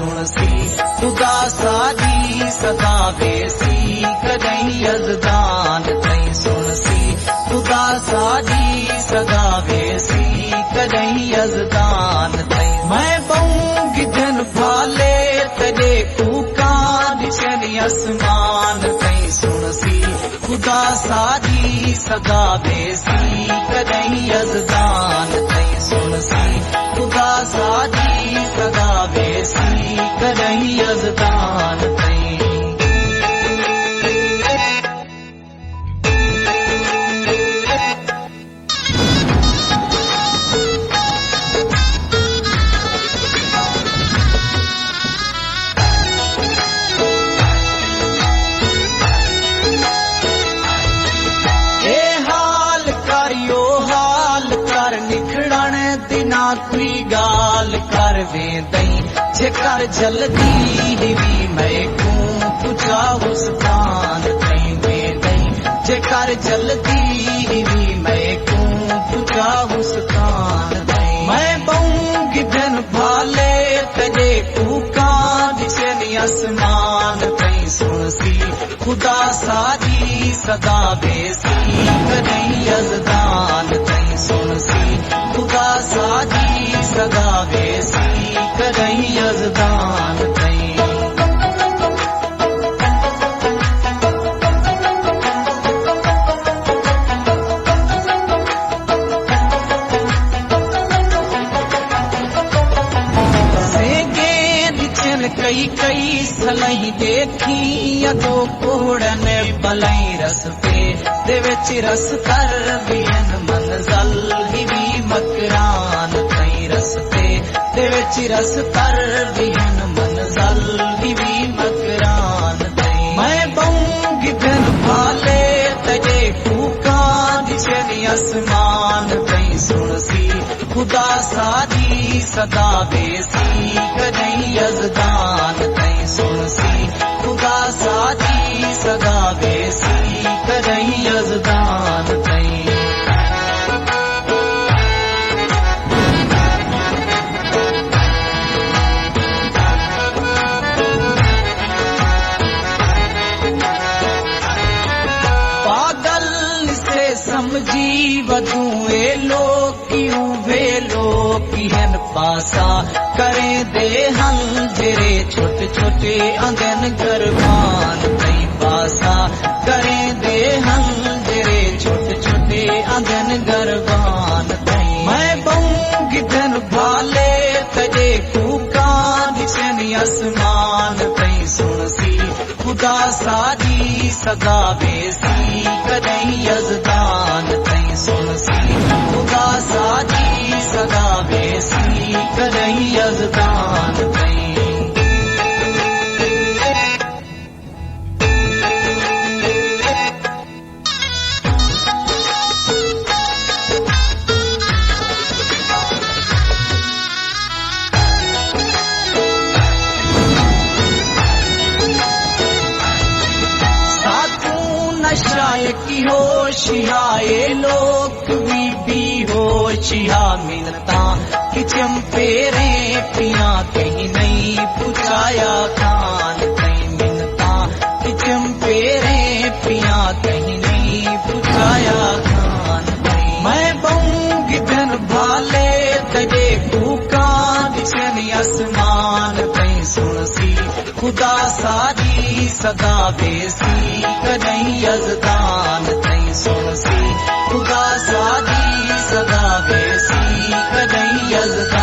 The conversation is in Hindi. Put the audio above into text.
सुनसी खुदा साजी सदा बेसी कदई यजदान तई सुनसी खुदा साजी सदा बेसी कदई यजदान तई मैं बऊंगी दिन भाले तेरे कुकान चनी आसमान तई सुनसी खुदा साजी सदा बेसी कदई यजदान तई सुनसी खुदा साजी सदा बेसी कदई यजदान तई कोई गाल कर वेंदई जेकर जल्दी भी मैं को पुछा उस स्थान तई वेंदई जेकर जल्दी भी मैं को पुछा उस स्थान तई मैं बऊंगी दिन भाले तेरे कुकान चनी आसमान तई सुनसी खुदा साजी सदा बेसी कदई यजदान तई सुनसी खुदा साजी सदा बेसी कदई यजदान तई कई कई सलई देखी अदो कोड़न बलई रस पे दे विच रस कर बिन मंजल ही भी मकरान तई रस पे दे विच रस कर बिन मंजल ही भी मकरान तई मैं बऊंगी दिन भाले तेरे कुकान चनी आसमान तई सुनसी खुदा साजी सदा बेसी कदई यजदान तई सुनसी खुदा साजी सदा बेसी कदई यजदान तई समझी वधुए लोग क्यों वे लोग किहन पासा करे दे हल जेरे छोटे छोटे अंगन गरबान तई पासा करे दे हल जेरे छोटे छोटे अंगन गरबान तई मैं बऊंगी दिन भाले तेरे कुकान चनी आसमान तई सुनसी खुदा साजी सदा बेसी कदई यजदान तई सुनसी खुदा साजी सदा बेसी कदई यजदान तई की होशियाए लोग भी होशिया मिलता कि चंपेरे पिया कहीं नहीं पुछाया खान कहीं मिलता कि चंपेरे पिया कहीं नहीं पुछाया खान कहीं मैं बऊंगी दिन भाले तेरे कुकान चनी आसमान तई सुनसी खुदा साजी सदा बेसी कदई यजदान तई सुनसी खुदा साजी सदा बेसी कदई यजदान